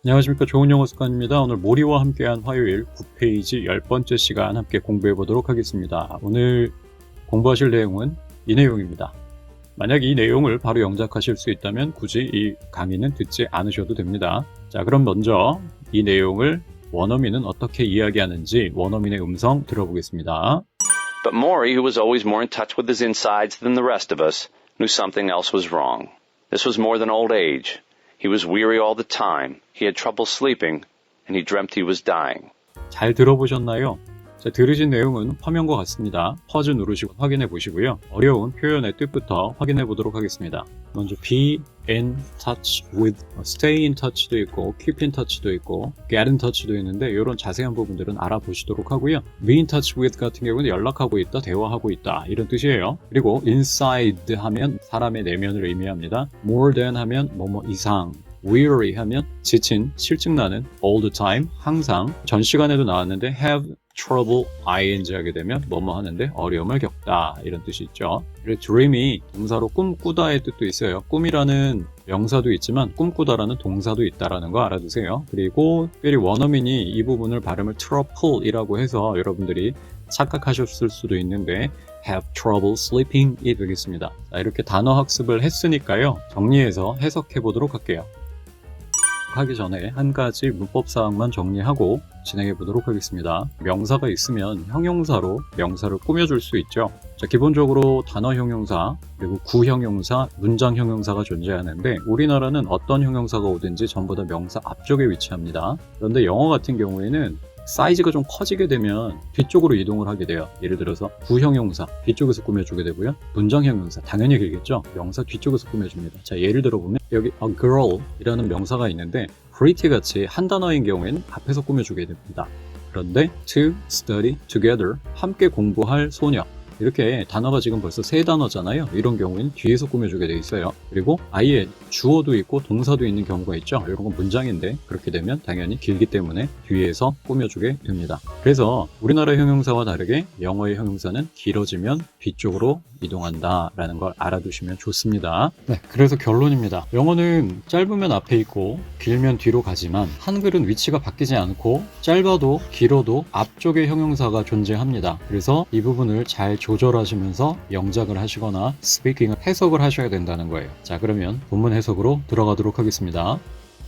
안녕하십니까. 좋은 영어 습관입니다. 오늘 모리와 함께한 화요일 9페이지 10번째 시간 함께 공부해 보도록 하겠습니다. 오늘 공부하실 내용은 이 내용입니다. 만약 이 내용을 바로 영작하실 수 있다면 굳이 이 강의는 듣지 않으셔도 됩니다. 자, 그럼 먼저 이 내용을 원어민은 어떻게 이야기하는지 원어민의 음성 들어보겠습니다. But Maury, who was always more in touch with his insides than the rest of us, knew something else was wrong. This was more than old age. He was weary all the time. He had trouble sleeping, and he dreamt he was dying. 잘 들어보셨나요? 자, 들으신 내용은 화면과 같습니다. 퍼즈 누르시고 확인해 보시고요. 어려운 표현의 뜻부터 확인해 보도록 하겠습니다. 먼저 be in touch with, stay in touch도 있고 keep in touch도 있고 get in touch도 있는데 이런 자세한 부분들은 알아보시도록 하고요. be in touch with 같은 경우는 연락하고 있다, 대화하고 있다 이런 뜻이에요. 그리고 inside 하면 사람의 내면을 의미합니다. more than 하면 뭐뭐 이상, weary 하면 지친, 실증나는, all the time, 항상. 전 시간에도 나왔는데 have trouble ing 하게 되면 뭐뭐 하는데 어려움을 겪다 이런 뜻이 있죠. 그리고 dream이 동사로 꿈꾸다의 뜻도 있어요. 꿈이라는 명사도 있지만 꿈꾸다라는 동사도 있다라는 거 알아두세요. 그리고 특별히 원어민이 이 부분을 발음을 trouble이라고 해서 여러분들이 착각하셨을 수도 있는데 have trouble sleeping이 되겠습니다. 자, 이렇게 단어 학습을 했으니까요. 정리해서 해석해 보도록 할게요. 하기 전에 한 가지 문법 사항만 정리하고 진행해 보도록 하겠습니다. 명사가 있으면 형용사로 명사를 꾸며줄 수 있죠. 자, 기본적으로 단어 형용사, 그리고 구 형용사, 문장 형용사가 존재하는데 우리나라는 어떤 형용사가 오든지 전부 다 명사 앞쪽에 위치합니다. 그런데 영어 같은 경우에는 사이즈가 좀 커지게 되면 뒤쪽으로 이동을 하게 돼요. 예를 들어서 구형용사 뒤쪽에서 꾸며주게 되고요. 문장형용사 당연히 길겠죠. 명사 뒤쪽에서 꾸며줍니다. 자, 예를 들어보면 여기 a girl 이라는 명사가 있는데 pretty 같이 한 단어인 경우에는 앞에서 꾸며주게 됩니다. 그런데 to study together 함께 공부할 소녀 이렇게 단어가 지금 벌써 세 단어잖아요. 이런 경우에는 뒤에서 꾸며주게 돼 있어요. 그리고 아예 주어도 있고 동사도 있는 경우가 있죠. 이런 건 문장인데 그렇게 되면 당연히 길기 때문에 뒤에서 꾸며주게 됩니다. 그래서 우리나라 형용사와 다르게 영어의 형용사는 길어지면 뒤쪽으로 이동한다 라는 걸 알아두시면 좋습니다. 네, 그래서 결론입니다. 영어는 짧으면 앞에 있고 길면 뒤로 가지만 한글은 위치가 바뀌지 않고 짧아도 길어도 앞쪽에 형용사가 존재합니다. 그래서 이 부분을 잘 조절하시면서 영작을 하시거나 스피킹을 해석을 하셔야 된다는 거예요. 자, 그러면 본문 해석으로 들어가도록 하겠습니다.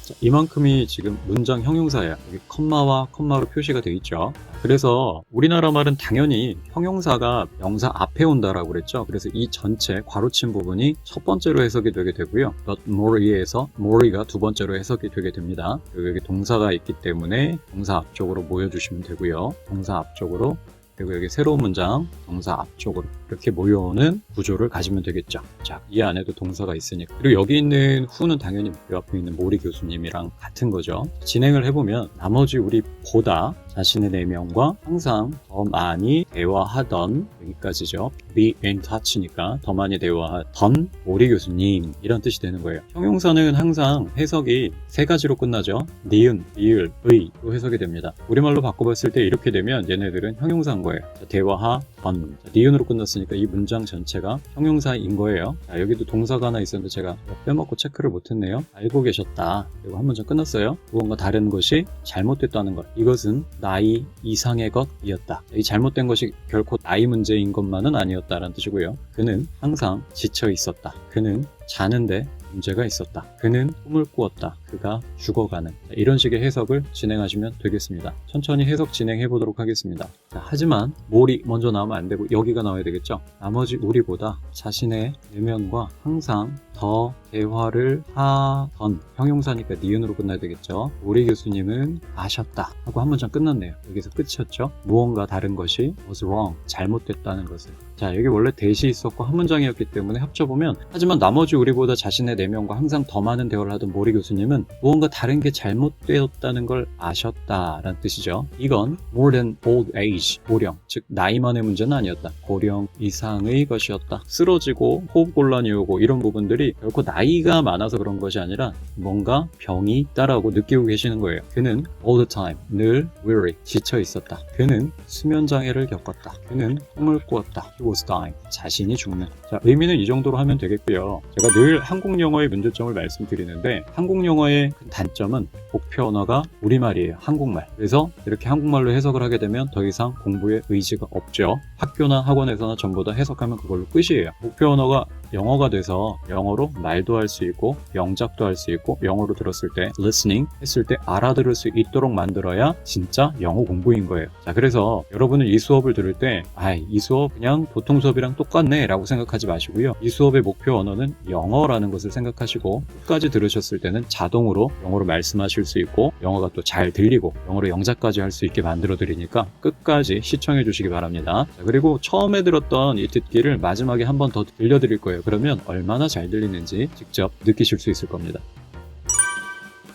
자, 이만큼이 지금 문장 형용사예요. 여기 컴마와 컴마로 표시가 되어 있죠. 그래서 우리나라 말은 당연히 형용사가 명사 앞에 온다라고 그랬죠. 그래서 이 전체 괄호친 부분이 첫 번째로 해석이 되게 되고요. but more에서 more가 두 번째로 해석이 되게 됩니다. 그리고 여기 동사가 있기 때문에 동사 앞쪽으로 모여주시면 되고요. 동사 앞쪽으로 그리고 여기 새로운 문장 동사 앞쪽으로 이렇게 모여오는 구조를 가지면 되겠죠. 자, 이 안에도 동사가 있으니까. 그리고 여기 있는 who는 당연히 그 앞에 있는 모리 교수님이랑 같은 거죠. 진행을 해보면 나머지 우리보다 자신의 내면과 항상 더 많이 대화하던 여기까지죠. be in touch니까 더 많이 대화하던 모리 교수님 이런 뜻이 되는 거예요. 형용사는 항상 해석이 세 가지로 끝나죠. 니은, 이을, 의로 해석이 됩니다. 우리말로 바꿔봤을 때 이렇게 되면 얘네들은 형용사인 거예요. 자, 대화하던 니은으로 끝났으니까 이 문장 전체가 형용사인 거예요. 자, 여기도 동사가 하나 있었는데 제가 빼먹고 체크를 못했네요. 알고 계셨다. 그리고 한 문장 끝났어요. 무언가 다른 것이 잘못됐다는 것. 이것은 나이 이상의 것이었다. 이 잘못된 것이 결코 나이 문제인 것만은 아니었다라는 뜻이고요. 그는 항상 지쳐 있었다. 그는 자는데 문제가 있었다. 그는 꿈을 꾸었다. 그가 죽어가는. 이런 식의 해석을 진행하시면 되겠습니다. 천천히 해석 진행해 보도록 하겠습니다. 자, 하지만 몰이 먼저 나오면 안 되고 여기가 나와야 되겠죠. 나머지 우리보다 자신의 내면과 항상 더 대화를 하던 형용사니까 니은으로 끝나야 되겠죠. 우리 교수님은 아셨다 하고 한 문장 끝났네요. 여기서 끝이었죠. 무언가 다른 것이 was wrong, 잘못됐다는 것을. 자, 여기 원래 대시 있었고 한 문장이었기 때문에 합쳐보면 하지만 나머지 우리보다 자신의 내면과 항상 더 많은 대화를 하던 모리 교수님은 무언가 다른 게 잘못되었다는 걸 아셨다라는 뜻이죠. 이건 more than old age, 고령, 즉 나이만의 문제는 아니었다. 고령 이상의 것이었다. 쓰러지고 호흡곤란이 오고 이런 부분들이 결코 나이가 많아서 그런 것이 아니라 뭔가 병이 있다라고 느끼고 계시는 거예요. 그는 all the time, 늘 weary, 지쳐 있었다. 그는 수면장애를 겪었다. 그는 꿈을 꾸었다. He was dying, 자신이 죽는. 자, 의미는 이 정도로 하면 되겠고요. 제가 늘 한국 영어의 문제점을 말씀드리는데 한국 영어의 언어의 단점은 목표 언어가 우리말이에요. 한국말. 그래서 이렇게 한국말로 해석을 하게 되면 더 이상 공부에 의지가 없죠. 학교나 학원에서나 전부 다 해석하면 그걸로 끝이에요. 목표 언어가 영어가 돼서 영어로 말도 할 수 있고 영작도 할 수 있고 영어로 들었을 때 listening 했을 때 알아들을 수 있도록 만들어야 진짜 영어 공부인 거예요. 자, 그래서 여러분은 이 수업을 들을 때 이 수업 그냥 보통 수업이랑 똑같네 라고 생각하지 마시고요. 이 수업의 목표 언어는 영어라는 것을 생각하시고 끝까지 들으셨을 때는 자동으로 영어로 말씀하실 수 있고 영어가 또 잘 들리고 영어로 영작까지 할 수 있게 만들어 드리니까 끝까지 시청해 주시기 바랍니다. 자, 그리고 처음에 들었던 이 듣기를 마지막에 한 번 더 들려드릴 거예요. 그러면 얼마나 잘 들리는지 직접 느끼실 수 있을 겁니다.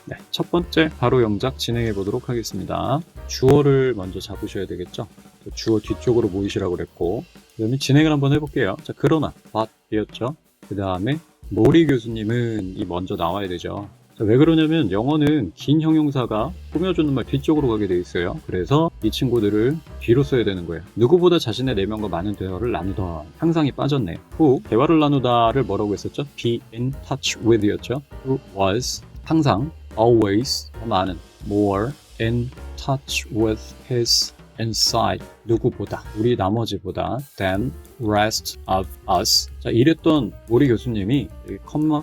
네, 첫 번째 바로 영작 진행해 보도록 하겠습니다. 주어를 먼저 잡으셔야 되겠죠. 주어 뒤쪽으로 모이시라고 그랬고 그다음에 진행을 한번 해볼게요. 자, 그러나 but이었죠. 그 다음에 모리 교수님은 이 먼저 나와야 되죠. 자, 왜 그러냐면 영어는 긴 형용사가 꾸며주는 말 뒤쪽으로 가게 돼 있어요. 그래서 이 친구들을 뒤로 써야 되는 거예요. 누구보다 자신의 내면과 많은 대화를 나누다. 상상이 빠졌네요. 후 대화를 나누다를 뭐라고 했었죠? be in touch with 였죠. who was 항상 always 많은 more in touch with his inside 누구보다 우리 나머지보다 than rest of us. 자, 이랬던 모리 교수님이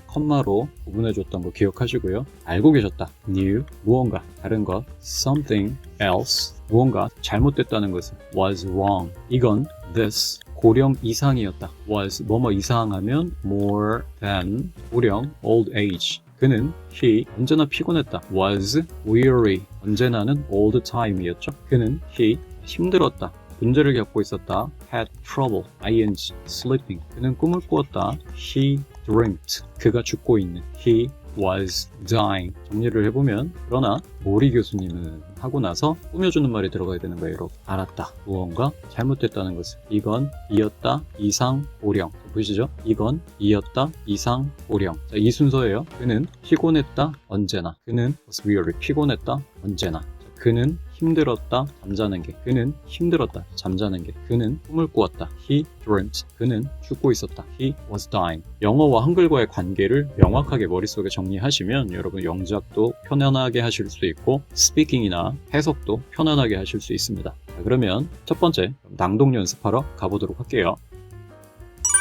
컴마로 구분해줬던 거 기억하시고요. 알고 계셨다. knew 무언가 다른 것 something else 무언가 잘못됐다는 것은 was wrong. 이건 this 고령 이상이었다. was 뭐뭐 이상하면 more than 고령 old age. 그는 he 언제나 피곤했다. was weary 언제나는 all the time이었죠. 그는 he 힘들었다. 문제를 겪고 있었다. had trouble ing sleeping. 그는 꿈을 꾸었다. he dreamt 그가 죽고 있는. he was dying. 정리를 해보면 그러나 모리 교수님은 하고 나서 꾸며주는 말이 들어가야 되는 거예요. 여러분. 알았다. 무언가 잘못됐다는 것을. 이건 이었다. 이상 오령. 보시죠? 이건 이었다. 이상 오령. 자, 이 순서예요. 그는 피곤했다. 언제나. 그는 was weary. 피곤했다. 언제나. 그는 힘들었다. 잠자는 게. 그는 힘들었다. 잠자는 게. 그는 꿈을 꾸었다. He dreamt. 그는 죽고 있었다. He was dying. 영어와 한글과의 관계를 명확하게 머릿속에 정리하시면 여러분 영작도 편안하게 하실 수 있고 스피킹이나 해석도 편안하게 하실 수 있습니다. 자, 그러면 첫 번째 낭독 연습하러 가보도록 할게요.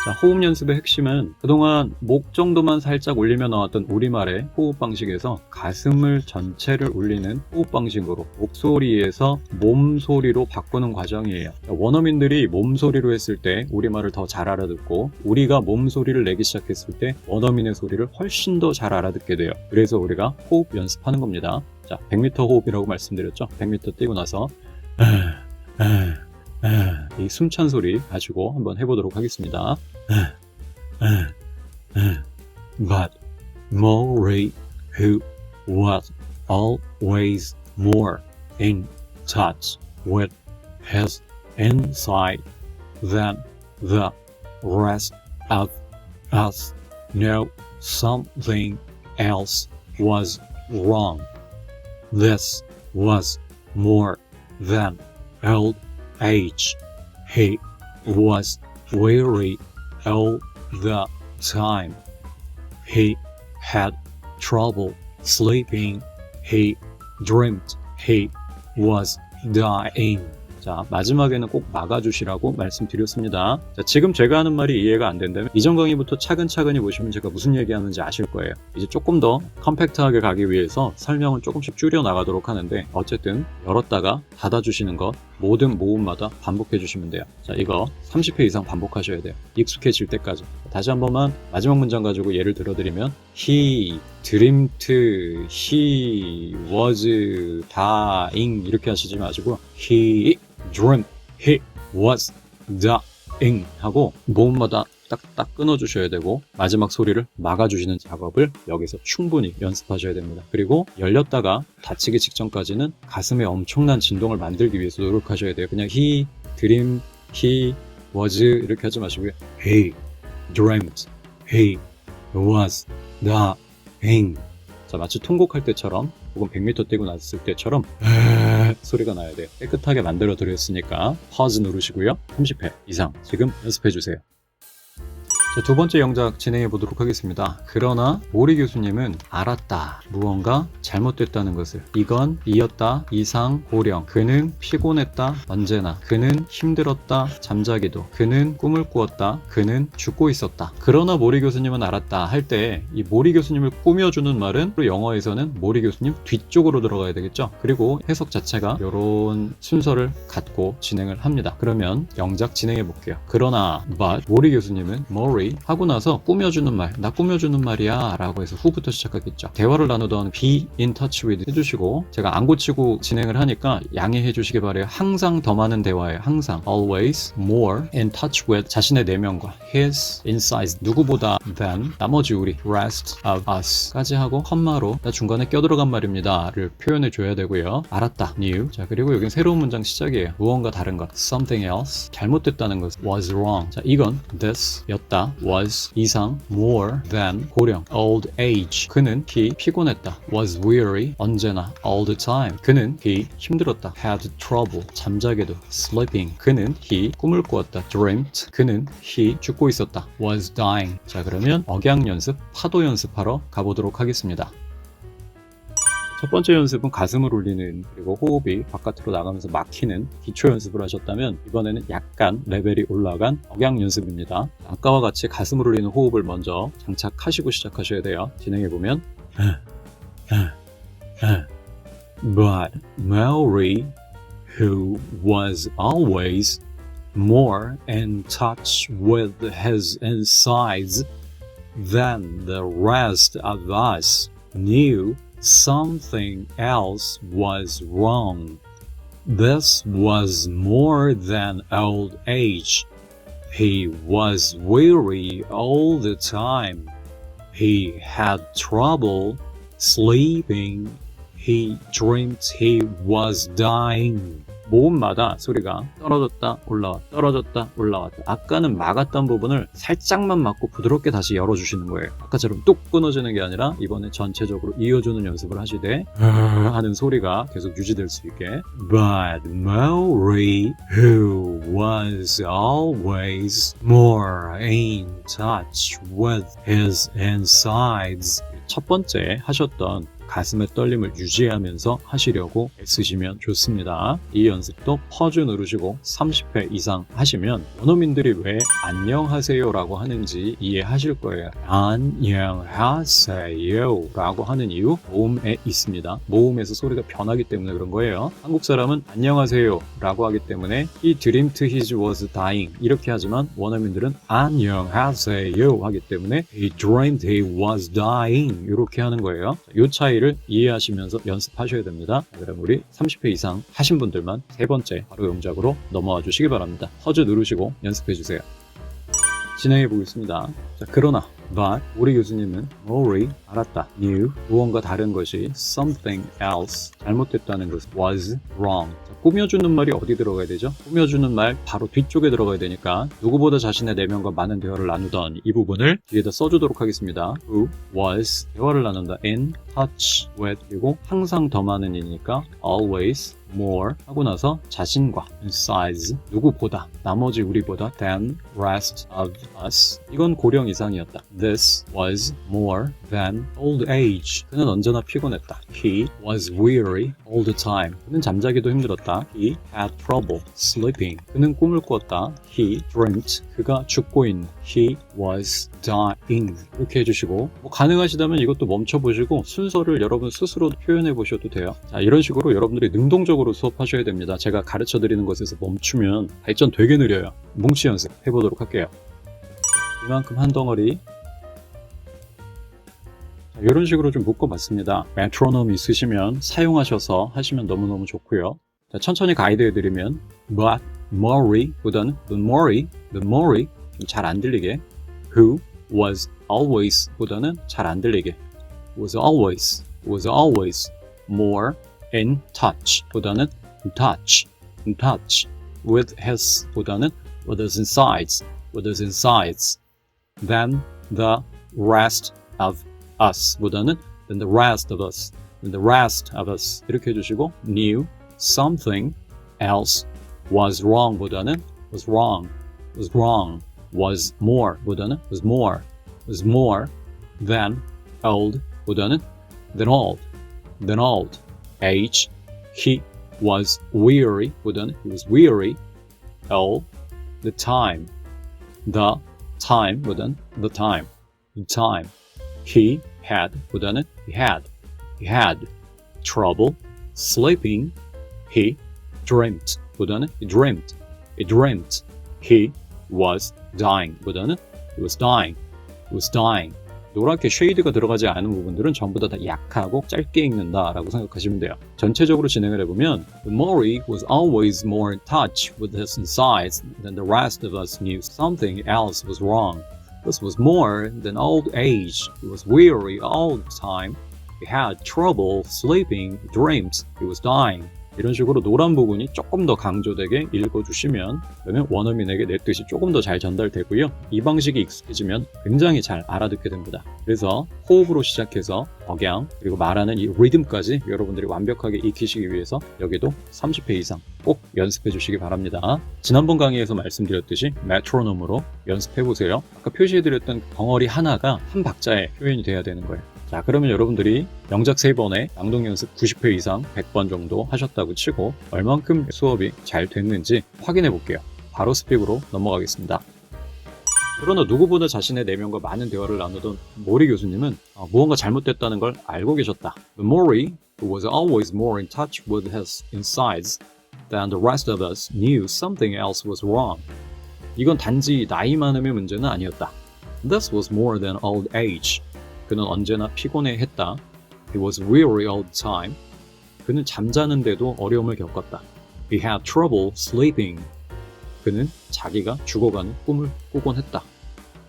자, 호흡 연습의 핵심은 그동안 목 정도만 살짝 올리며 나왔던 우리말의 호흡 방식에서 가슴을 전체를 울리는 호흡 방식으로 목소리에서 몸소리로 바꾸는 과정이에요. 원어민들이 몸소리로 했을 때 우리말을 더 잘 알아듣고 우리가 몸소리를 내기 시작했을 때 원어민의 소리를 훨씬 더 잘 알아듣게 돼요. 그래서 우리가 호흡 연습하는 겁니다. 자, 100m 호흡이라고 말씀드렸죠. 100m 뛰고 나서 이 숨찬 소리 가지고 한번 해보도록 하겠습니다. But Maury, who was always more in touch with his inside than the rest of us, knew something else was wrong. This was more than old age. He was weary all the time. He had trouble sleeping. He dreamt he was dying. 자, 마지막에는 꼭 막아주시라고 말씀드렸습니다. 자, 지금 제가 하는 말이 이해가 안 된다면 이전 강의부터 차근차근히 보시면 제가 무슨 얘기하는지 아실 거예요. 이제 조금 더 컴팩트하게 가기 위해서 설명을 조금씩 줄여 나가도록 하는데 어쨌든 열었다가 닫아주시는 것 모든 모음마다 반복해 주시면 돼요. 자, 이거 30회 이상 반복하셔야 돼요. 익숙해질 때까지. 다시 한 번만 마지막 문장 가지고 예를 들어드리면 He dreamt, he was dying 이렇게 하시지 마시고 He dreamt, he was dying 하고 모음마다 딱딱 끊어주셔야 되고 마지막 소리를 막아주시는 작업을 여기서 충분히 연습하셔야 됩니다. 그리고 열렸다가 닫히기 직전까지는 가슴에 엄청난 진동을 만들기 위해서 노력하셔야 돼요. 그냥 he, dream, he, was 이렇게 하지 마시고요. He dreamt, he was dying. 자, 마치 통곡할 때처럼 혹은 100m 뛰고 났을 때처럼 소리가 나야 돼요. 깨끗하게 만들어 드렸으니까 pause 누르시고요. 30회 이상 지금 연습해 주세요. 자, 두 번째 영작 진행해 보도록 하겠습니다. 그러나 모리 교수님은 알았다. 무언가 잘못됐다는 것을. 이건 이었다. 이상 고령. 그는 피곤했다. 언제나. 그는 힘들었다. 잠자기도. 그는 꿈을 꾸었다. 그는 죽고 있었다. 그러나 모리 교수님은 알았다 할 때 이 모리 교수님을 꾸며주는 말은 영어에서는 모리 교수님 뒤쪽으로 들어가야 되겠죠. 그리고 해석 자체가 이런 순서를 갖고 진행을 합니다. 그러면 영작 진행해 볼게요. 그러나 but 모리 교수님은 Maury 하고 나서 꾸며주는 말, 나 꾸며주는 말이야 라고 해서 who부터 시작하겠죠. 대화를 나누던 be in touch with 해주시고, 제가 안 고치고 진행을 하니까 양해해 주시기 바래요. 항상 더 많은 대화예요. 항상 always more in touch with 자신의 내면과 his insides 누구보다 than 나머지 우리 rest of us 까지 하고 컴마로 나 중간에 껴들어간 말입니다 를 표현해 줘야 되고요. 알았다 new. 자, 그리고 여긴 새로운 문장 시작이에요. 무언가 다른 것 something else 잘못됐다는 것 was wrong. 자, 이건 this 였다 was 이상 more than 고령 old age 그는 he 피곤했다 was weary 언제나 all the time 그는 he 힘들었다 had trouble 잠자게도 sleeping 그는 he 꿈을 꾸었다 dreamt 그는 he 죽고 있었다 was dying. 자, 그러면 억양 연습 파도 연습하러 가보도록 하겠습니다. 첫 번째 연습은 가슴을 올리는 그리고 호흡이 바깥으로 나가면서 막히는 기초 연습을 하셨다면, 이번에는 약간 레벨이 올라간 억양 연습입니다. 아까와 같이 가슴을 올리는 호흡을 먼저 장착하시고 시작하셔야 돼요. 진행해보면 But Maury, who was always more in touch with his insides than the rest of us, knew something else was wrong. This was more than old age. He was weary all the time. He had trouble sleeping. He dreamed he was dying. 모음마다 소리가 떨어졌다 올라왔다 떨어졌다 올라왔다. 아까는 막았던 부분을 살짝만 막고 부드럽게 다시 열어주시는 거예요. 아까처럼 뚝 끊어지는 게 아니라 이번에 전체적으로 이어주는 연습을 하시되 하는 소리가 계속 유지될 수 있게. But Maury, who was always more in touch with his insides. 첫 번째 하셨던 가슴의 떨림을 유지하면서 하시려고 애쓰시면 좋습니다. 이 연습도 퍼즈 누르시고 30회 이상 하시면 원어민들이 왜 안녕하세요 라고 하는지 이해하실 거예요. 안녕하세요 라고 하는 이유 모음에 있습니다. 모음에서 소리가 변하기 때문에 그런 거예요. 한국 사람은 안녕하세요 라고 하기 때문에 He dreamed he was dying 이렇게 하지만 원어민들은 안녕하세요 하기 때문에 He dreamed he was dying 이렇게 하는 거예요. 이 차이를 이해하시면서 연습하셔야 됩니다. 그럼 우리 30회 이상 하신 분들만 세 번째 바로 영작으로 넘어와 주시기 바랍니다. 퍼즈 누르시고 연습해 주세요. 진행해 보겠습니다. 자, 그러나 but 우리 교수님은 Maury 알았다 knew 무언가 다른 것이 something else 잘못됐다는 것 was wrong. 자, 꾸며주는 말이 어디 들어가야 되죠? 꾸며주는 말 바로 뒤쪽에 들어가야 되니까 누구보다 자신의 내면과 많은 대화를 나누던 이 부분을 뒤에다 써주도록 하겠습니다. Who was 대화를 나눈다 in touch with 그리고 항상 더 많은 이니까 always more 하고 나서 자신과 insides 누구보다 나머지 우리보다 than rest of us 이건 고령 이상이었다. This was more than old age 그는 언제나 피곤했다. He was weary all the time 그는 잠자기도 힘들었다. He had trouble sleeping 그는 꿈을 꾸었다. He dreamt 그가 죽고 있는 He was dying 이렇게 해주시고 가능하시다면 이것도 멈춰보시고 순서를 여러분 스스로 표현해 보셔도 돼요. 자, 이런 식으로 여러분들이 능동적으로 수업하셔야 됩니다. 제가 가르쳐드리는 것에서 멈추면 발전 되게 느려요. 뭉치 연습 해보도록 할게요. 이만큼 한 덩어리. 자, 이런 식으로 좀 묶어봤습니다. 메트로놈 있으시면 사용하셔서 하시면 너무너무 좋고요. 자, 천천히 가이드 해드리면 but Maury 보다는 the Maury 좀 잘 안 들리게 who was always 보다는 잘 안 들리게 was always more in touch 보다는 in touch with his 보다는 with his insides than the rest of us 보다는 than the rest of us 이렇게 해주시고 knew something else was wrong 보다는 was wrong was more 보다는 was more than old 보다는 than old age he was weary 보다는 he was weary all the time 보다는 the time he had 보다는 he had trouble sleeping he dreamt 보다는 he dreamt he was dying 보다는 he was dying 노랗게 쉐이드가 들어가지 않은 부분들은 전부 다 약하고 짧게 읽는다라고 생각하시면 돼요. 전체적으로 진행을 해보면 Maury was always more in touch with his insides than the rest of us knew something else was wrong. This was more than old age. He was weary all the time. He had trouble sleeping. He dreamed he was dying. 이런 식으로 노란 부분이 조금 더 강조되게 읽어주시면 그러면 원어민에게 내 뜻이 조금 더 잘 전달되고요. 이 방식이 익숙해지면 굉장히 잘 알아듣게 됩니다. 그래서 호흡으로 시작해서 억양 그리고 말하는 이 리듬까지 여러분들이 완벽하게 익히시기 위해서 여기도 30회 이상 꼭 연습해 주시기 바랍니다. 지난번 강의에서 말씀드렸듯이 메트로놈으로 연습해 보세요. 아까 표시해드렸던 덩어리 하나가 한 박자에 표현이 돼야 되는 거예요. 자, 그러면 여러분들이 영작 3번에 낭독 연습 90회 이상 100번 정도 하셨다고 치고 얼만큼 수업이 잘 됐는지 확인해 볼게요. 바로 스픽으로 넘어가겠습니다. 그러나 누구보다 자신의 내면과 많은 대화를 나누던 모리 교수님은 무언가 잘못됐다는 걸 알고 계셨다. Maury, who was always more in touch with his insides than the rest of us, knew something else was wrong. 이건 단지 나이 많음의 문제는 아니었다. This was more than old age. 그는 언제나 피곤해했다. He was weary all the time. 그는 잠자는데도 어려움을 겪었다. He had trouble sleeping. 그는 자기가 죽어가는 꿈을 꾸곤 했다.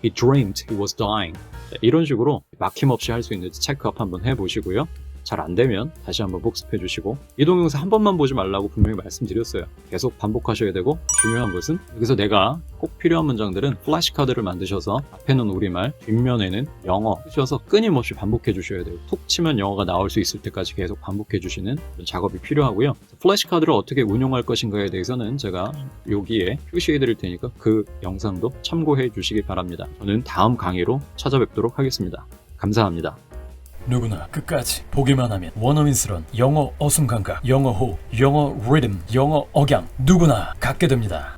He dreamed he was dying. 자, 이런 식으로 막힘없이 할 수 있는지 체크업 한번 해보시고요. 잘 안 되면 다시 한번 복습해 주시고 이 동영상 한 번만 보지 말라고 분명히 말씀드렸어요. 계속 반복하셔야 되고 중요한 것은 여기서 내가 꼭 필요한 문장들은 플래시카드를 만드셔서 앞에는 우리말, 뒷면에는 영어 쓰셔서 끊임없이 반복해 주셔야 돼요. 툭 치면 영어가 나올 수 있을 때까지 계속 반복해 주시는 그런 작업이 필요하고요. 플래시카드를 어떻게 운용할 것인가에 대해서는 제가 여기에 표시해 드릴 테니까 그 영상도 참고해 주시기 바랍니다. 저는 다음 강의로 찾아뵙도록 하겠습니다. 감사합니다. 누구나 끝까지 보기만 하면 원어민스러운 영어 어순감각, 영어 호흡, 영어 리듬, 영어 억양 누구나 갖게 됩니다.